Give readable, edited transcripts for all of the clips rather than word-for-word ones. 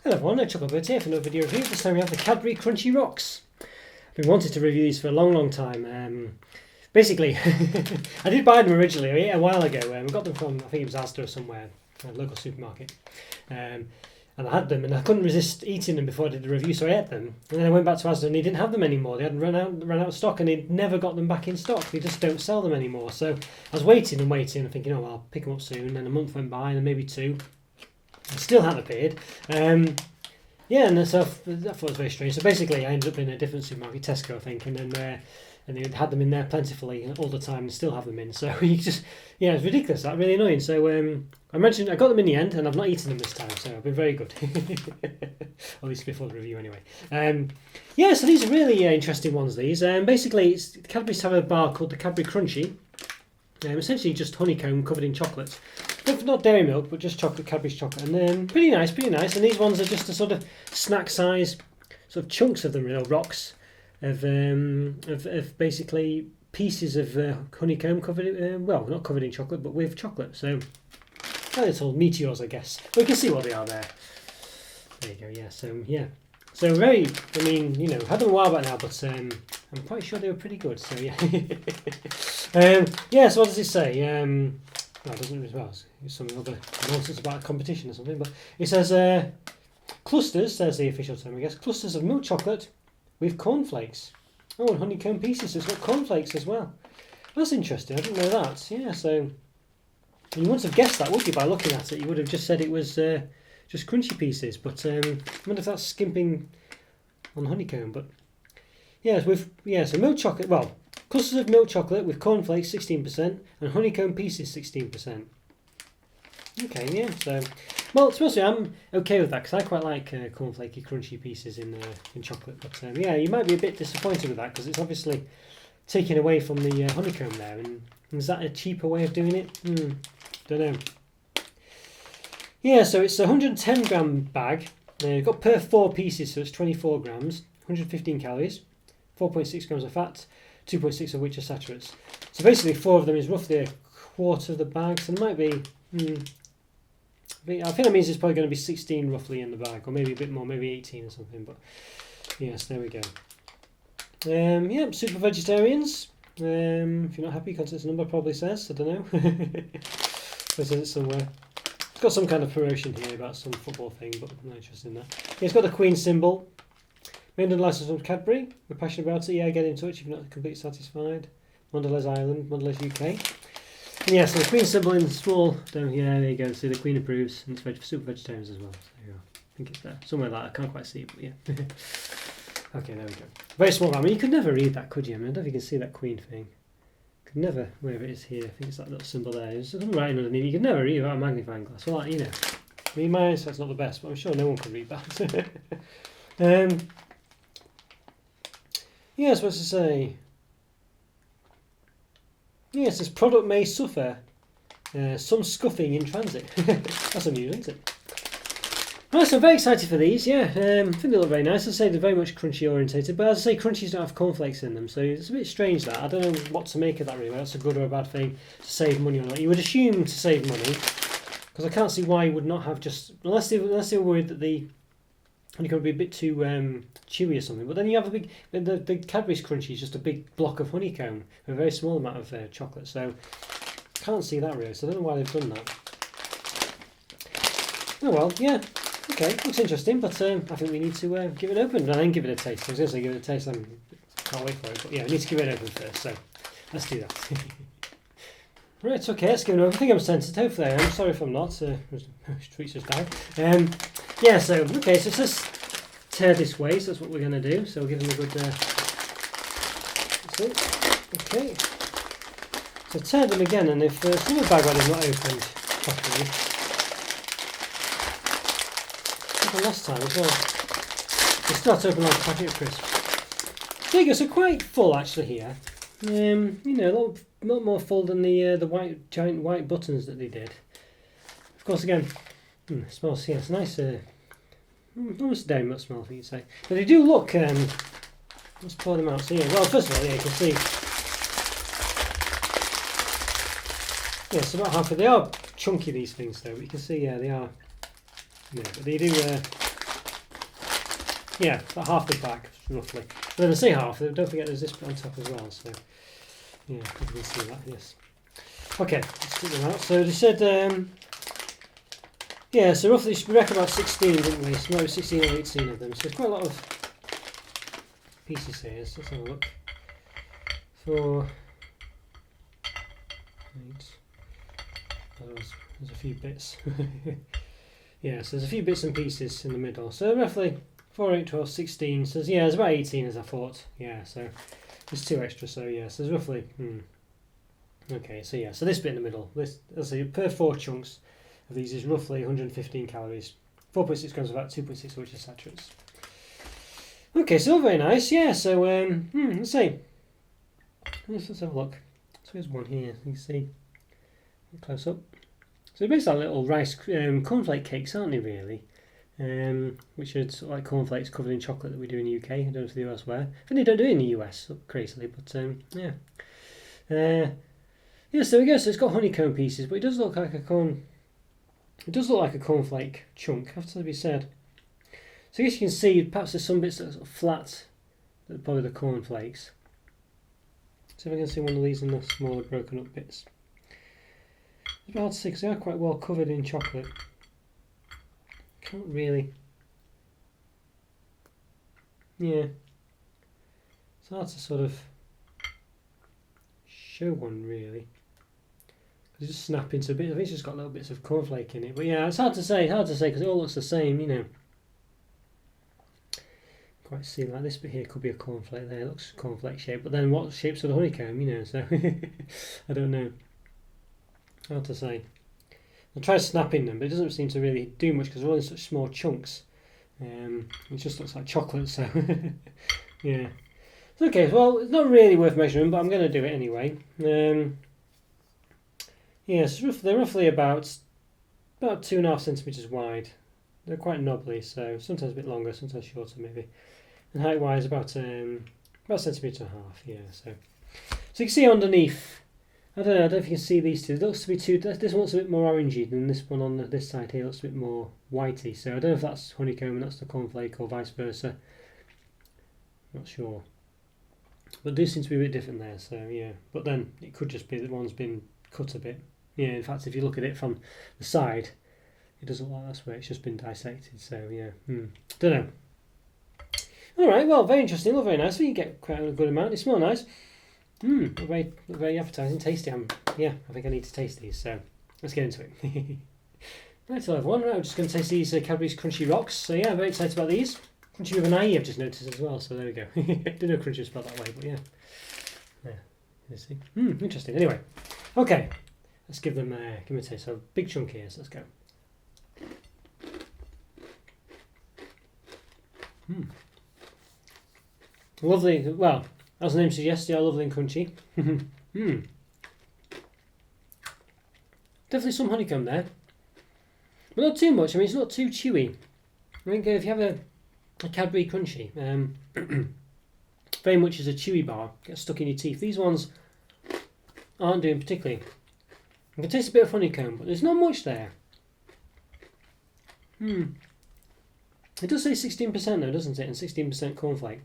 Hello everyone, Chocolo here for another video review. This time we have the Cadbury Crunchy Rocks. I've been wanting to review these for a long time. Basically, I did buy them originally a while ago. I got them from, I think it was Asda or somewhere, a local supermarket. And I had them and I couldn't resist eating them before I did the review, so I ate them. And then I went back to Asda and they didn't have them anymore. They hadn't run out of stock and they'd never got them back in stock. They just don't sell them anymore. So I was waiting and thinking, oh, well, I'll pick them up soon. And a month went by and then maybe two. It still hadn't appeared. Yeah, and so I thought it was very strange. So basically, I ended up in a different supermarket, Tesco, I think, and they had them in there plentifully all the time, and still have them in. So you just, yeah, it's ridiculous. That really annoying. So I got them in the end, and I've not eaten them this time. So I've been very good, at least before the review, anyway. Yeah, so these are really interesting ones. These basically, Cadbury's have a bar called the Cadbury Crunchie. Essentially just honeycomb covered in chocolate. Not dairy milk, but just chocolate, Cadbury's chocolate. And pretty nice. And these ones are just a sort of snack size, sort of chunks of them, rocks of basically pieces of honeycomb covered, well, not covered in chocolate, but with chocolate. So, little meteors, I guess. But you can see what they are there. There you go, yeah. So, yeah. So very, I mean, had them a while back now, but I'm quite sure they were pretty good. So yeah, yeah. So what does it say? No, it doesn't as well. It's some other nonsense about a competition or something. But it says clusters. There's the official term, I guess. Clusters of milk chocolate with cornflakes. Oh, and honeycomb pieces. So it's got cornflakes as well. That's interesting. I didn't know that. Yeah. So you wouldn't have guessed that, would you? By looking at it, you would have just said it was. Just crunchy pieces, but I wonder if that's skimping on honeycomb. But yeah, so milk chocolate. Well, clusters of milk chocolate with cornflakes 16% and honeycomb pieces 16%. Okay, yeah. So, well, to be honest, I'm okay with that because I quite like cornflakey, crunchy pieces in chocolate. But yeah, you might be a bit disappointed with that because it's obviously taken away from the honeycomb there. And is that a cheaper way of doing it? Don't know. Yeah, so it's a 110 gram bag. You've got per 4 pieces, so it's 24 grams, 115 calories, 4.6 grams of fat, 2.6 of which are saturates. So basically 4 of them is roughly a quarter of the bag, so there might be, I think that means it's probably going to be 16 roughly in the bag, or maybe a bit more, maybe 18 or something, but yes, there we go. Yeah, super vegetarians. If you're not happy, contact number probably says, I don't know. It says it somewhere. It's got some kind of promotion here about some football thing, but I'm not interested in that. Yeah, it's got the Queen symbol. Made under license from Cadbury. We're passionate about it. Yeah, get in touch if you're not completely satisfied. Mondelez Ireland, Mondelez UK. And yeah, so the Queen symbol in small. Yeah, there you go. See, the Queen approves, and it's super vegetarians as well. So there you go. I think it's there. Somewhere like that. I can't quite see it, but yeah. Okay, there we go. Very small. I mean, you could never read that, could you? I mean, I don't know if you can see that Queen thing. Could never, wherever it is here, I think it's that little symbol there. There's something writing underneath. You could never read without a magnifying glass. Well, I mean, my eyesight's not the best, but I'm sure no one can read that. Yeah, so what's to say? Yeah, it says product may suffer some scuffing in transit. That's amusing, isn't it? Right, so I'm very excited for these, yeah. I think they look very nice. As I say, they're very much crunchy orientated, but as I say, crunchies don't have cornflakes in them, so it's a bit strange that. I don't know what to make of that really, whether that's a good or a bad thing to save money or not. You would assume to save money, because I can't see why you would not have just, unless they were worried that the honeycomb would be a bit too chewy or something, but then you have a big, the Cadbury's Crunchie is just a big block of honeycomb, with a very small amount of chocolate, so I can't see that really, so I don't know why they've done that. Oh well, yeah. Okay, looks interesting, but I think we need to give it open and then give it a taste. I was going to say give it a taste, I can't wait for it, but yeah, we need to give it open first, so let's do that. Right, okay, let's give it over. I think I'm sensitive, hopefully I am. Sorry if I'm not, treats us down. Yeah, so, okay, so it's just tear this way, so that's what we're going to do, so we'll give them a good, okay, so tear them again, and if some of the bag is not opened properly, last time as well. We start to open like a packet of crisps. There you go, so quite full actually here. A lot more full than the giant white buttons that they did. Of course, again, it smells, yeah, it's nice, almost a dairy milk smell, I think you'd say. But they do look, let's pour them out. So yeah, well, first of all, yeah, you can see, yeah, it's about half of, they are chunky, these things though, but you can see, yeah, they are. Yeah, but they do Yeah, about half the pack, roughly. But then I say half, don't forget there's this bit on top as well, so yeah, you can see that, yes. Okay, let's stick them out. So they said, yeah, so roughly we reckon about 16, didn't we? So maybe 16 or 18 of them, so there's quite a lot of pieces here, so let's have a look. 4, 8, there's a few bits. Yeah, so there's a few bits and pieces in the middle. So roughly 4, 8, 12, 16. So yeah, it's about 18 as I thought. Yeah, so there's 2 extra. So yeah, so there's roughly. Okay, so yeah, so this bit in the middle. This, let's see, per 4 chunks of these is roughly 115 calories. 4.6 grams of fat, 2.6 of which are saturates. Okay, so very nice. Yeah, so let's see. Let's have a look. So here's one here. You can see close up. So they're basically like little rice cornflake cakes, aren't they, really? Which are sort of like cornflakes covered in chocolate that we do in the UK. I don't know if they do elsewhere. I think they don't do it in the US, crazily, but yeah. Yeah, so there we go. So it's got honeycomb pieces, but it does look like a corn. It does look like a cornflake chunk, have to be said. So I guess you can see perhaps there's some bits that are sort of flat, that are probably the cornflakes. See if I can see one of these in the smaller broken up bits. It's hard to see because they are quite well covered in chocolate. Can't really. Yeah. It's hard to sort of show one really. They just snap into a bit. I think it's just got little bits of cornflake in it. But yeah, it's hard to say. Hard to say because it all looks the same, you know. Quite see like this bit here could be a cornflake there. It looks cornflake shape, but then what shapes of the honeycomb, you know? So I don't know. Hard to say. I'll try snapping them, but it doesn't seem to really do much because they're all in such small chunks. It just looks like chocolate, so yeah. Okay, well, it's not really worth measuring, but I'm going to do it anyway. Yes, they're roughly about 2.5 centimeters wide. They're quite knobbly, so sometimes a bit longer, sometimes shorter, maybe. And height-wise, about centimetre and a half. Yeah, so you can see underneath. I don't know if you can see these two. It looks to be two. This one's a bit more orangey than this one on this side here. Looks a bit more whitey. So I don't know if that's honeycomb and that's the cornflake or vice versa. Not sure. But they seem to be a bit different there. So yeah. But then it could just be that one's been cut a bit. Yeah. In fact, if you look at it from the side, it doesn't look like that's where it's just been dissected. So yeah. Don't know. All right. Well, very interesting. Look very nice. We can get quite a good amount. They smell nice. Very appetizing, tasty. I think I need to taste these, so let's get into it. Right, hello everyone. Right, I'm just going to taste these Cadbury's Crunchy Rocks. So yeah, I'm very excited about these. Crunchy with an I, I've just noticed as well, so there we go. Didn't know Crunchy was spelled that way, but yeah. You see. Interesting. Anyway, okay, let's give them a taste. So big chunk here, so let's go. Lovely. Well, as the name suggests, they are lovely and crunchy. Definitely some honeycomb there. But not too much. I mean, it's not too chewy. I think if you have a Cadbury Crunchy, very much as a chewy bar, gets stuck in your teeth. These ones aren't doing particularly. You can taste a bit of honeycomb, but there's not much there. It does say 16% though, doesn't it? And 16% cornflake.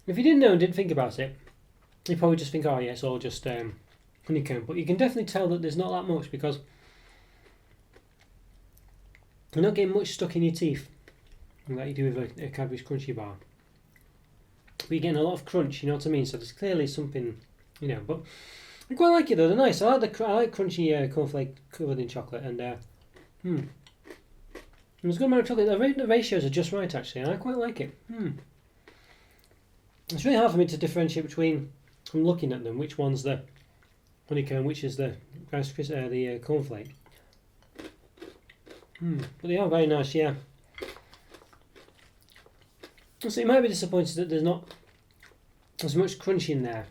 If you didn't know and didn't think about it, you'd probably just think, oh yeah, it's all just honeycomb. But you can definitely tell that there's not that much because you're not getting much stuck in your teeth like you do with a Cadbury's Crunchy bar. But you're getting a lot of crunch, you know what I mean? So there's clearly something, you know. But I quite like it though. They're nice. I like crunchy cornflake covered in chocolate, and there's a good amount of chocolate. The ratios are just right actually, and I quite like it. It's really hard for me to differentiate between, from looking at them, which one's the honeycomb, which is the cornflake. But they are very nice, yeah. So you might be disappointed that there's not as much crunch in there.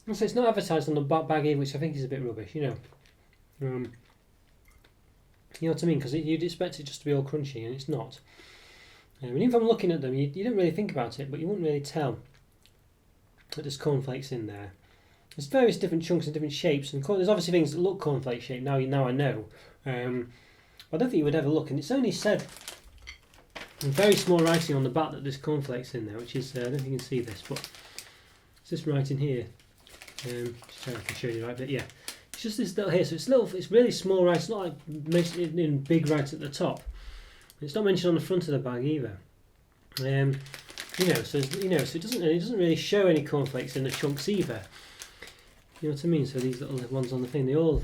Also, it's not advertised on the bag either, which I think is a bit rubbish, you know. You know what I mean? Because you'd expect it just to be all crunchy, and it's not. And even if I'm looking at them, you don't really think about it, but you wouldn't really tell that there's cornflakes in there. there's various different chunks and different shapes, and there's obviously things that look cornflake shaped. Now I know. I don't think you would ever look, and it's only said in very small writing on the back that there's cornflakes in there, which is I don't think you can see this, but it's this writing here. Just so I can show you the right bit. Yeah, it's just this little here, so it's really small writing. It's not like mentioned in big writing at the top. It's not mentioned on the front of the bag either. So it doesn't really show any cornflakes in the chunks either. You know what I mean? So these little ones on the thing, they all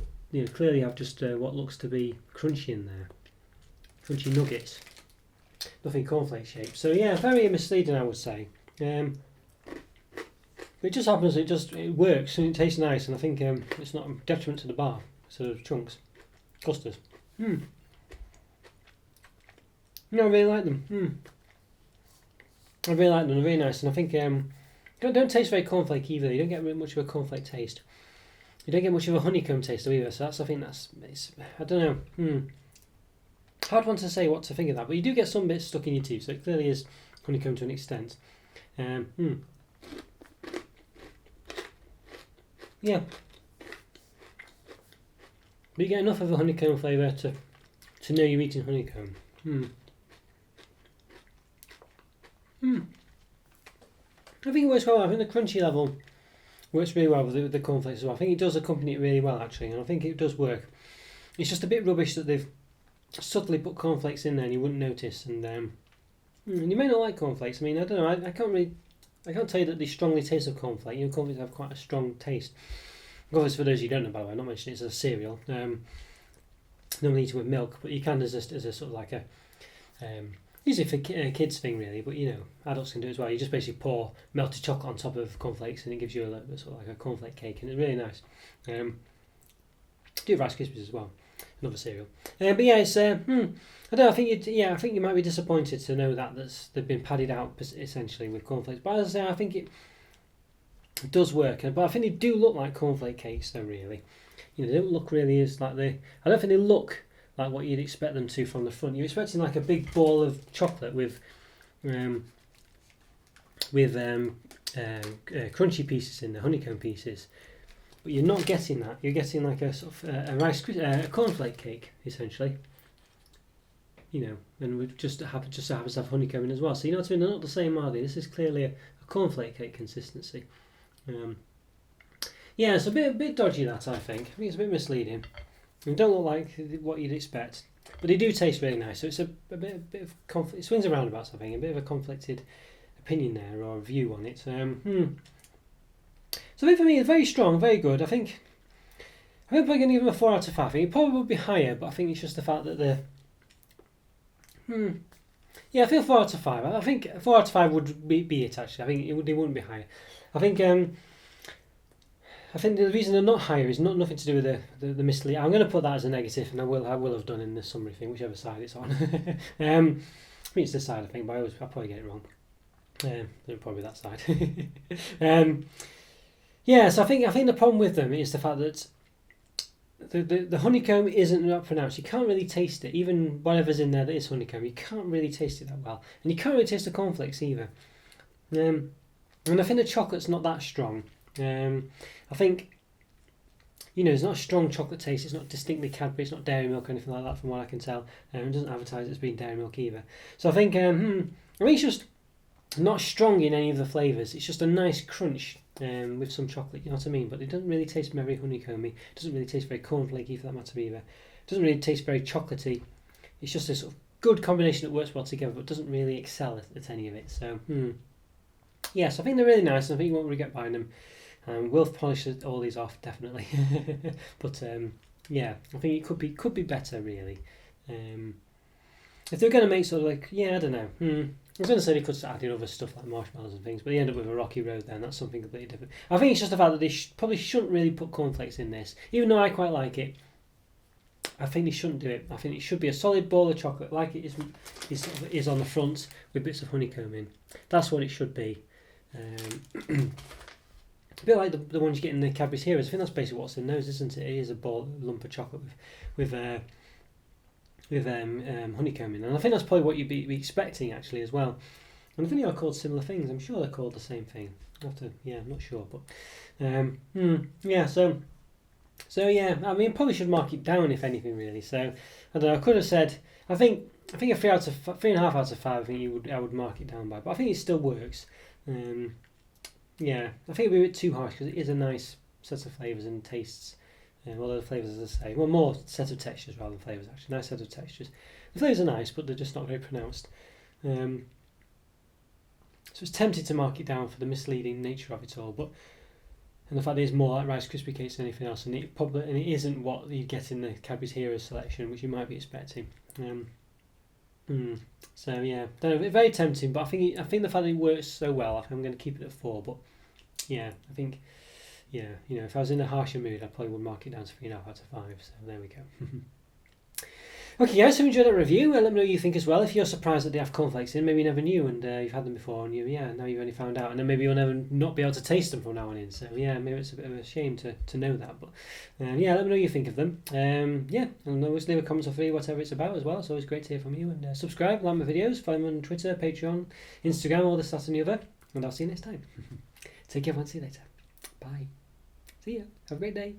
clearly have just what looks to be crunchy in there, crunchy nuggets, nothing cornflake shaped. So yeah, very misleading, I would say. But it just happens, it works and it tastes nice, and I think it's not a detriment to the bar. Sort of chunks, clusters. No, I really like them. I really like them. They're really nice, and I think don't taste very cornflake either. You don't get really much of a cornflake taste. You don't get much of a honeycomb taste either. So I think it's I don't know. Hard one to say what to think of that, but you do get some bits stuck in your teeth. So it clearly is honeycomb to an extent. Yeah, but you get enough of a honeycomb flavour to know you're eating honeycomb. I think it works well. I think the crunchy level works really well with the cornflakes as well. I think it does accompany it really well, actually, and I think it does work. It's just a bit rubbish that they've subtly put cornflakes in there and you wouldn't notice. And you may not like cornflakes. I mean, I don't know. I can't tell you that they strongly taste of cornflake. Cornflakes have quite a strong taste. Obviously, for those you don't know, by the way, I'm not mentioning it as a cereal. Normally eaten with milk, but you can as a sort of like a usually for kids thing really, but adults can do it as well. You just basically pour melted chocolate on top of cornflakes and it gives you a little bit sort of like a cornflake cake, and it's really nice. Do it with Rice Krispies as well, another cereal. But yeah, it's I don't know. I think you might be disappointed to know that they've been padded out essentially with cornflakes. But as I say, I think it does work. But I think they do look like cornflake cakes though. Really, they don't look really as like I don't think they look like what you'd expect them to from the front. You're expecting like a big ball of chocolate with crunchy pieces in the honeycomb pieces, but you're not getting that. You're getting like a sort of a cornflake cake essentially. And we just happens to have honeycomb in as well. So you know what I mean? They're not the same, are they? This is clearly a cornflake cake consistency. Yeah, it's a bit dodgy, that I think. I think it's a bit misleading. They don't look like what you'd expect, but they do taste really nice. So it's a bit of conflict. It swings and roundabouts, I think. A bit of a conflicted opinion there, or view on it. So I think for me, it's very strong, very good. I think I'm probably going to give them a 4 out of 5. I think it probably would be higher, but I think it's just the fact that they're yeah, I feel 4 out of 5. I think 4 out of 5 would be it, actually. I think they wouldn't be higher. I think the reason they're not higher is nothing to do with the mislead. I'm going to put that as a negative, and I will have done in the summary thing, whichever side it's on. I mean, it's this side, I think, but I'll probably get it wrong. Probably that side. Yeah, so I think the problem with them is the fact that the honeycomb isn't that pronounced. You can't really taste it, even whatever's in there that is honeycomb. You can't really taste it that well, and you can't really taste the cornflakes either. And I think the chocolate's not that strong. I think it's not a strong chocolate taste. It's not distinctly Cadbury. It's not dairy milk or anything like that, from what I can tell. It doesn't advertise it as being dairy milk either. So I think it's just not strong in any of the flavours. It's just a nice crunch with some chocolate. You know what I mean? But it doesn't really taste very honeycomby. It doesn't really taste very cornflakey, for that matter either. It doesn't really taste very chocolatey. It's just a sort of good combination that works well together, but doesn't really excel at any of it. So yes, I think they're really nice, and I think you won't regret buying them. We'll polish all these off, definitely. But yeah, I think it could be better, really. If they're going to make sort of like, I don't know. I was going to say they could start adding other stuff like marshmallows and things, but they end up with a rocky road then. That's something completely different. I think it's just the fact that they probably shouldn't really put cornflakes in this. Even though I quite like it, I think they shouldn't do it. I think it should be a solid ball of chocolate like it is on the front with bits of honeycomb in. That's what it should be. A bit like the ones you get in the Cadbury's Heroes. I think that's basically what's in those, isn't it? It is a lump of chocolate with honeycomb in, and I think that's probably what you'd be expecting actually as well. And I think they are called similar things. I'm sure they're called the same thing. I have to, yeah, I'm not sure, but yeah. So yeah, I mean, probably should mark it down if anything, really. So I don't know. I could have said, I think a 3.5 out of 5. I think I would mark it down by, but I think it still works. Yeah, I think it'd be a bit too harsh because it is a nice set of flavours and tastes. Although the flavours, as I say, well, more set of textures rather than flavours. Actually, nice set of textures. The flavours are nice, but they're just not very pronounced. So it's tempted to mark it down for the misleading nature of it all, but and the fact that it's more like Rice Krispie cakes than anything else, and it isn't what you get in the Cadbury's Heroes selection, which you might be expecting. So yeah, don't know, very tempting, but I think the fact that it works so well, I think I'm going to keep it at 4. But yeah, I think if I was in a harsher mood, I probably would mark it down to 3.5 out of 5. So there we go. Okay, guys, so enjoyed that review. Let me know what you think as well. If you're surprised that they have cornflakes in, maybe you never knew, and you've had them before, and now you've only found out, and then maybe you'll never not be able to taste them from now on in. So yeah, maybe it's a bit of a shame to know that, but yeah, let me know what you think of them. Yeah, and always leave a comment or video, whatever it's about as well. It's always great to hear from you, and subscribe, like my videos, follow me on Twitter, Patreon, Instagram, all this, that, and the other, and I'll see you next time. Take care, everyone. See you later. Bye. See ya. Have a great day.